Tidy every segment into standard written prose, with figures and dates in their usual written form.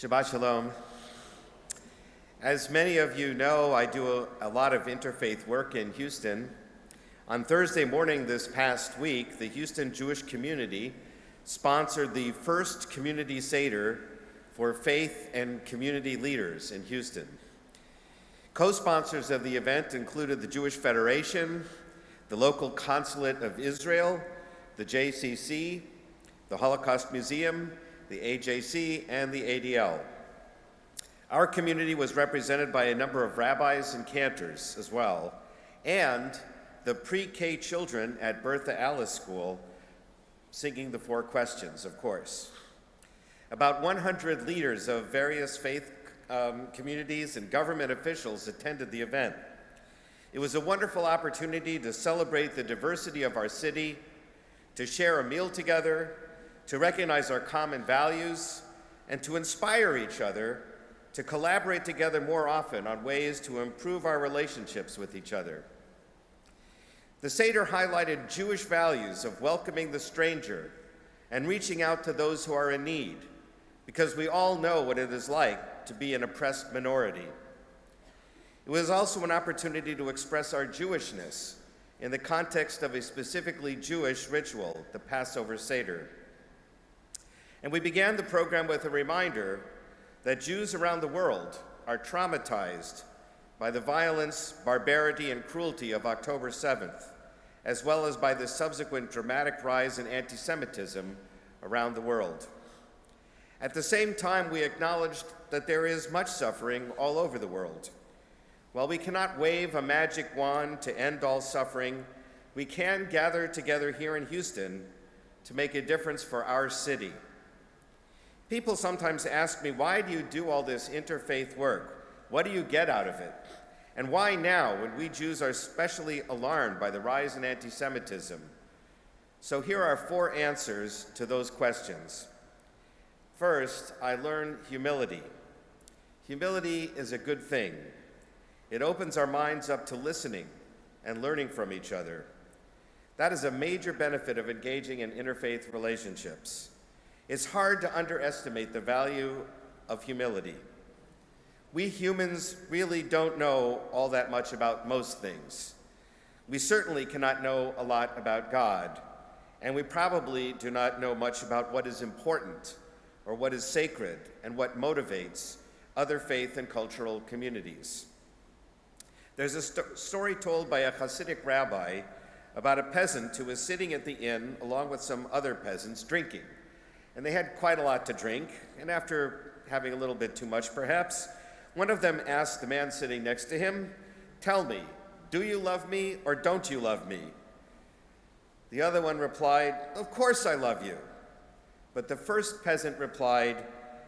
Shabbat Shalom. As many of you know, I do a lot of interfaith work in Houston. On Thursday morning this past week, the Houston Jewish community sponsored the first community Seder for faith and community leaders in Houston. Co-sponsors of the event included the Jewish Federation, the local Consulate of Israel, the JCC, the Holocaust Museum, the AJC, and the ADL. Our community was represented by a number of rabbis and cantors as well, and the pre-K children at Bertha Alice School singing the 4 questions, of course. About 100 leaders of various faith communities and government officials attended the event. It was a wonderful opportunity to celebrate the diversity of our city, to share a meal together, to recognize our common values, and to inspire each other to collaborate together more often on ways to improve our relationships with each other. The Seder highlighted Jewish values of welcoming the stranger and reaching out to those who are in need, because we all know what it is like to be an oppressed minority. It was also an opportunity to express our Jewishness in the context of a specifically Jewish ritual, the Passover Seder. And we began the program with a reminder that Jews around the world are traumatized by the violence, barbarity, and cruelty of October 7th, as well as by the subsequent dramatic rise in anti-Semitism around the world. At the same time, we acknowledged that there is much suffering all over the world. While we cannot wave a magic wand to end all suffering, we can gather together here in Houston to make a difference for our city. People sometimes ask me, why do you do all this interfaith work? What do you get out of it? And why now, when we Jews are especially alarmed by the rise in anti-Semitism? So here are 4 answers to those questions. First, I learned humility. Humility is a good thing. It opens our minds up to listening and learning from each other. That is a major benefit of engaging in interfaith relationships. It's hard to underestimate the value of humility. We humans really don't know all that much about most things. We certainly cannot know a lot about God, and we probably do not know much about what is important or what is sacred and what motivates other faith and cultural communities. There's a story told by a Hasidic rabbi about a peasant who was sitting at the inn along with some other peasants drinking. And they had quite a lot to drink, and after having a little bit too much perhaps, one of them asked the man sitting next to him, "Tell me, do you love me or don't you love me?" The other one replied, "Of course I love you." But the first peasant replied,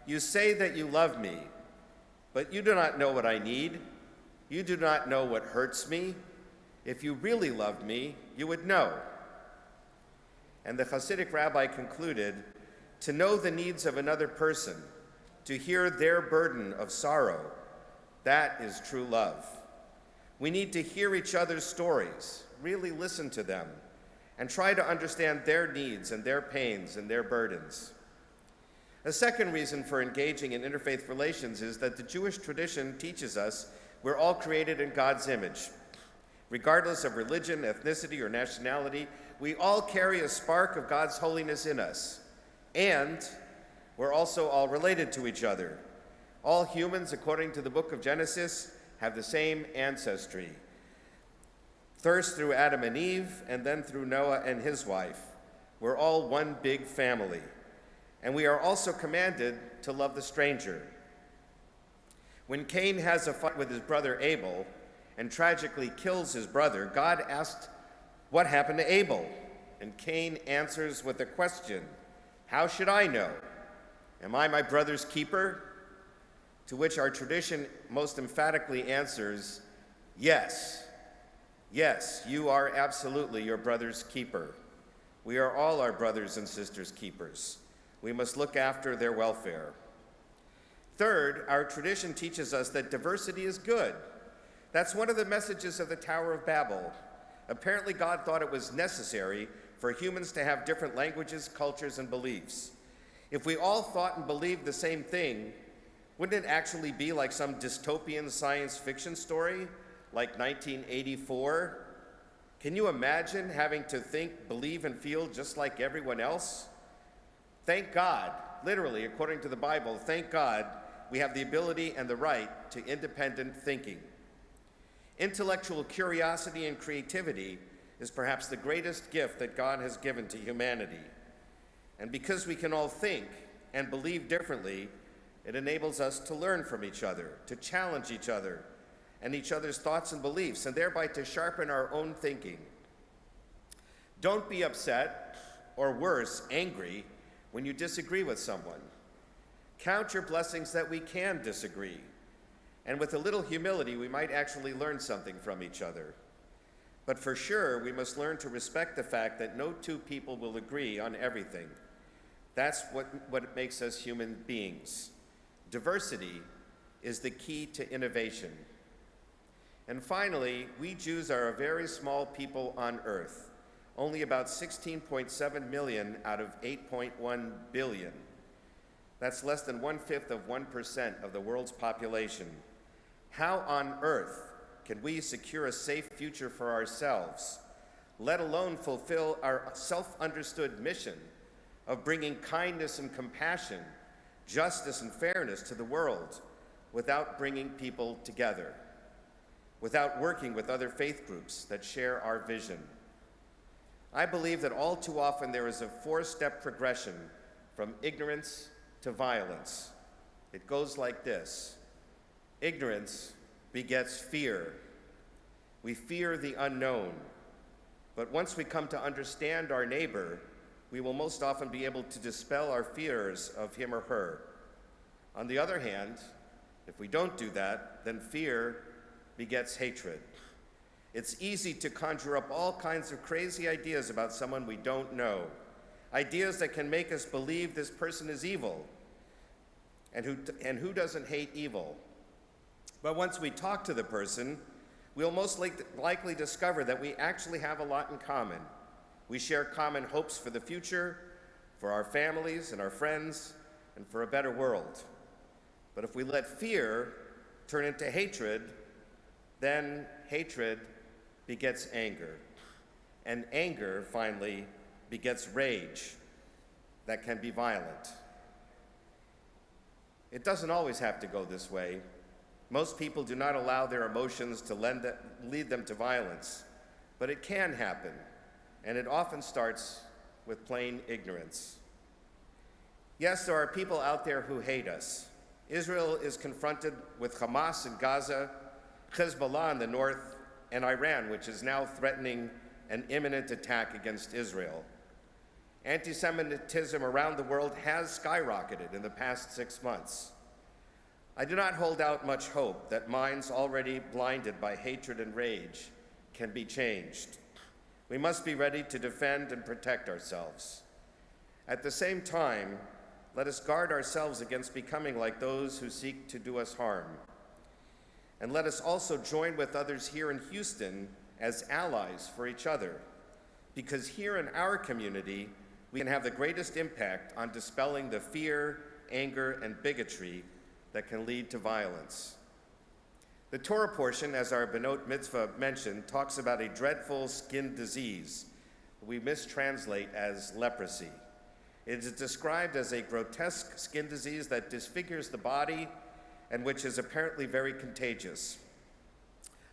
"You say that you love me, but you do not know what I need. You do not know what hurts me. If you really loved me, you would know." And the Hasidic rabbi concluded, to know the needs of another person, to hear their burden of sorrow, that is true love. We need to hear each other's stories, really listen to them, and try to understand their needs and their pains and their burdens. A second reason for engaging in interfaith relations is that the Jewish tradition teaches us we're all created in God's image. Regardless of religion, ethnicity, or nationality, we all carry a spark of God's holiness in us. And we're also all related to each other. All humans, according to the book of Genesis, have the same ancestry. First through Adam and Eve, and then through Noah and his wife. We're all one big family. And we are also commanded to love the stranger. When Cain has a fight with his brother Abel and tragically kills his brother, God asked, "What happened to Abel?" And Cain answers with a question, "How should I know? Am I my brother's keeper?" To which our tradition most emphatically answers, "Yes. Yes, you are absolutely your brother's keeper. We are all our brothers and sisters' keepers. We must look after their welfare." Third, our tradition teaches us that diversity is good. That's one of the messages of the Tower of Babel. Apparently, God thought it was necessary for humans to have different languages, cultures, and beliefs. If we all thought and believed the same thing, Wouldn't it actually be like some dystopian science fiction story, like 1984? Can you imagine having to think, believe, and feel just like everyone else? Thank God, literally, according to the Bible, thank God we have the ability and the right to independent thinking. Intellectual curiosity and creativity is perhaps the greatest gift that God has given to humanity. And because we can all think and believe differently, it enables us to learn from each other, to challenge each other and each other's thoughts and beliefs, and thereby to sharpen our own thinking. Don't be upset, or worse, angry, when you disagree with someone. Count your blessings that we can disagree. And with a little humility, we might actually learn something from each other. But for sure, we must learn to respect the fact that no two people will agree on everything. That's what makes us human beings. Diversity is the key to innovation. And finally, we Jews are a very small people on earth, only about 16.7 million out of 8.1 billion. That's less than 1/5 of 1% of the world's population. How on earth can we secure a safe future for ourselves, let alone fulfill our self-understood mission of bringing kindness and compassion, justice and fairness to the world without bringing people together, without working with other faith groups that share our vision? I believe that all too often there is a 4-step progression from ignorance to violence. It goes like this. Ignorance begets fear. We fear the unknown. But once we come to understand our neighbor, we will most often be able to dispel our fears of him or her. On the other hand, if we don't do that, then fear begets hatred. It's easy to conjure up all kinds of crazy ideas about someone we don't know, ideas that can make us believe this person is evil. And who doesn't hate evil? But once we talk to the person, we'll most likely discover that we actually have a lot in common. We share common hopes for the future, for our families and our friends, and for a better world. But if we let fear turn into hatred, then hatred begets anger. And anger, finally, begets rage that can be violent. It doesn't always have to go this way. Most people do not allow their emotions to lead them to violence, but it can happen, and it often starts with plain ignorance. Yes, there are people out there who hate us. Israel is confronted with Hamas in Gaza, Hezbollah in the north, and Iran, which is now threatening an imminent attack against Israel. Anti-Semitism around the world has skyrocketed in the past 6 months. I do not hold out much hope that minds already blinded by hatred and rage can be changed. We must be ready to defend and protect ourselves. At the same time, let us guard ourselves against becoming like those who seek to do us harm. And let us also join with others here in Houston as allies for each other, because here in our community, we can have the greatest impact on dispelling the fear, anger, and bigotry that can lead to violence. The Torah portion, as our Benot Mitzvah mentioned, talks about a dreadful skin disease we mistranslate as leprosy. It is described as a grotesque skin disease that disfigures the body and which is apparently very contagious.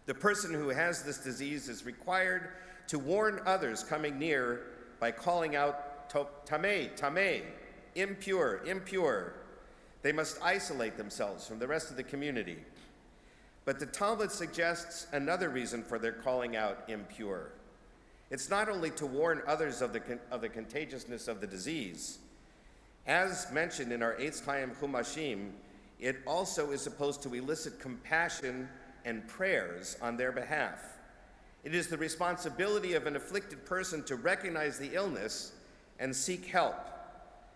The person who has this disease is required to warn others coming near by calling out, tameh, tameh, impure, impure. They must isolate themselves from the rest of the community. But the Talmud suggests another reason for their calling out impure. It's not only to warn others of the contagiousness of the disease. As mentioned in our Eitz Chaim Chumashim, it also is supposed to elicit compassion and prayers on their behalf. It is the responsibility of an afflicted person to recognize the illness and seek help.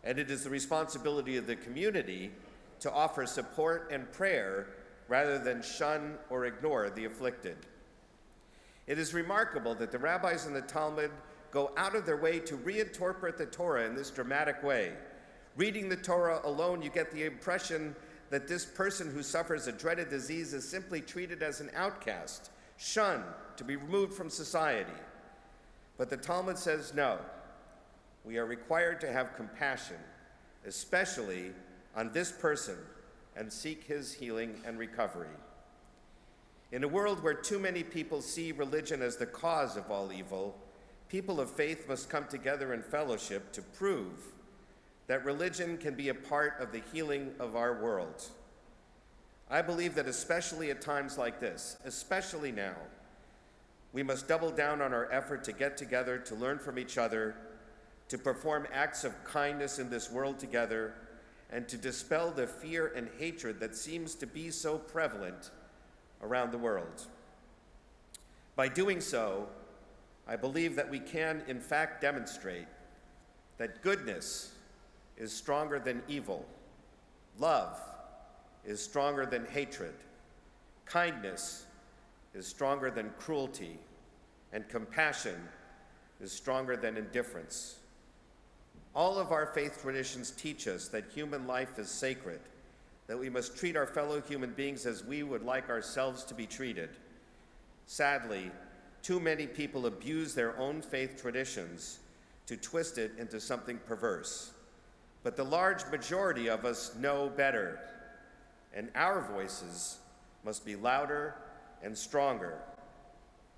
And it is the responsibility of the community to offer support and prayer rather than shun or ignore the afflicted. It is remarkable that the rabbis in the Talmud go out of their way to reinterpret the Torah in this dramatic way. Reading the Torah alone, you get the impression that this person who suffers a dreaded disease is simply treated as an outcast, shunned, to be removed from society. But the Talmud says no. We are required to have compassion, especially on this person, and seek his healing and recovery. In a world where too many people see religion as the cause of all evil, people of faith must come together in fellowship to prove that religion can be a part of the healing of our world. I believe that especially at times like this, especially now, we must double down on our effort to get together, to learn from each other, to perform acts of kindness in this world together, and to dispel the fear and hatred that seems to be so prevalent around the world. By doing so, I believe that we can, in fact, demonstrate that goodness is stronger than evil, love is stronger than hatred, kindness is stronger than cruelty, and compassion is stronger than indifference. All of our faith traditions teach us that human life is sacred, that we must treat our fellow human beings as we would like ourselves to be treated. Sadly, too many people abuse their own faith traditions to twist it into something perverse. But the large majority of us know better, and our voices must be louder and stronger,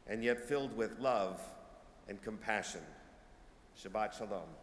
and yet filled with love and compassion. Shabbat Shalom.